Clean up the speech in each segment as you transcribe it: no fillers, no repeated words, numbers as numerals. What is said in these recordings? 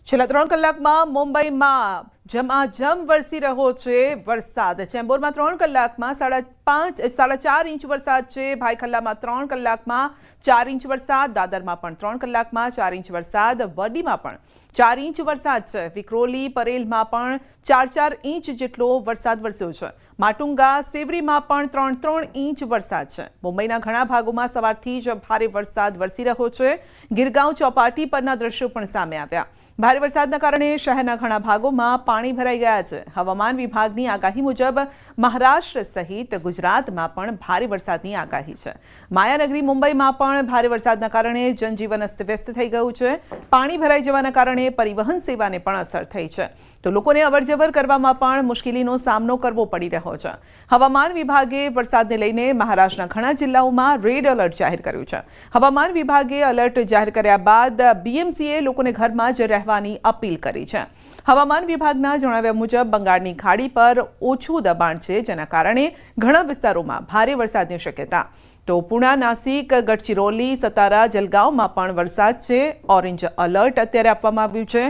છેલ્લા 3 કલાકમાં મુંબઈમાં ઝમાઝમ વરસી રહ્યો છે વરસાદ। ચેમ્બુરમાં 3 કલાકમાં 4.5 ઇંચ વરસાદ છે। ભાઈખલ્લામાં 3 કલાકમાં 4 ઇંચ વરસાદ, દાદરમાં પણ 3 કલાકમાં 4 ઇંચ વરસાદ, વડીમાં પણ 4 ઇંચ વરસાદ છે। વિક્રોલી પરેલમાં પણ 4 ઇંચ જેટલો વરસાદ વરસ્યો છે। માટુંગા સેવરીમાં પણ 3 ઇંચ વરસાદ છે। મુંબઈના ઘણા ભાગોમાં સવારથી જ ભારે વરસાદ વરસી રહ્યો છે। ગિરગાંવ ચોપાટી પરના દ્રશ્યો પણ સામે આવ્યા। ભારે વરસાદના કારણે શહેરના ઘણા ભાગોમાં પાણી ભરાઈ ગયા છે। હવામાન વિભાગની આગાહી મુજબ મહારાષ્ટ્ર સહિત ગુજરાતમાં પણ ભારે વરસાદની આગાહી છે। માયાનગરી મુંબઈમાં પણ ભારે વરસાદના કારણે જનજીવન અસ્તવ્યસ્ત થઈ ગયું છે। પાણી ભરાઈ જવાના કારણે પરિવહન સેવાને પણ અસર થઈ છે, તો લોકોને અવરજવર કરવામાં પણ મુશ્કેલીનો સામનો કરવો પડી રહ્યો છે। હવામાન વિભાગે વરસાદને લઈને મહારાષ્ટ્રના ઘણા જિલ્લાઓમાં રેડ એલર્ટ જાહેર કર્યું છે। હવામાન વિભાગે એલર્ટ જાહેર કર્યા બાદ બીએમસીએ લોકોને ઘરમાં જ રહેવાની અપીલ કરી છે। હવામાન વિભાગના જણાવ્યા મુજબ બંગાળની ખાડી પર ઓછું દબાણ છે, જેના કારણે ઘણા વિસ્તારોમાં ભારે વરસાદની શક્યતા। તો પુણા, નાસિક, ગડચિરોલી, સતારા, જલગાંવમાં પણ વરસાદ છે। ઓરેન્જ એલર્ટ અત્યારે આપવામાં આવ્યું છે।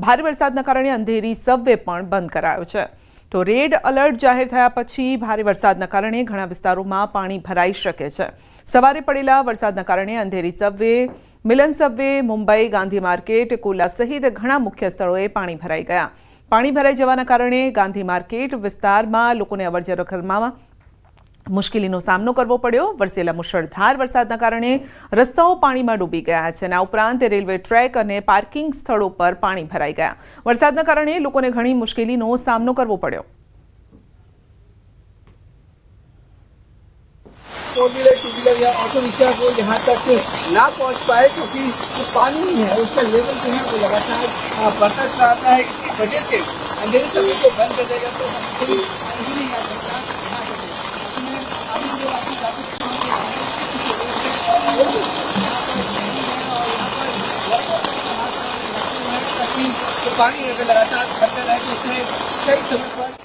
ભારે વરસાદના કારણે અંધેરી સબવે પણ બંધ કરાયો છે। તો રેડ એલર્ટ જાહેર થયા પછી ભારે વરસાદના કારણે ઘણા વિસ્તારોમાં પાણી ભરાઈ શકે છે। સવારે પડેલા વરસાદના કારણે Andheri subway, Milan subway, Mumbai, Gandhi market, કોલા સહિત ઘણા મુખ્ય સ્થળોએ પાણી ભરાઈ ગયા। પાણી ભરાઈ જવાના કારણે ગાંધી માર્કેટ વિસ્તારમાં લોકોને અવરજવર કરવામાં મુશ્કેલીનો સામનો કરવો પડ્યો। વરસેલા મુશળધાર વરસાદના કારણે રસ્તાઓ પાણીમાં ડૂબી ગયા છે અને આ ઉપરાંત રેલવે ટ્રેક અને પાર્કિંગ સ્થળો પર પાણી ભરાઈ ગયા। વરસાદના કારણે લોકોને ઘણી મુશ્કેલીનો सामना करना पड़ो। फोर व्हीलर, टू व्हीलर या ऑटो रिक्शा को यहाँ तक ना पहुँच पाए क्योंकि जो पानी है उसका लेवल जो है वो लगातार बढ़ता चला आता है। इसी वजह से अंधेरे समय को बंद कर देगा तो हम नहीं आ सकता। पानी अगर लगातार बढ़ता रहे तो उसमें सही समय पर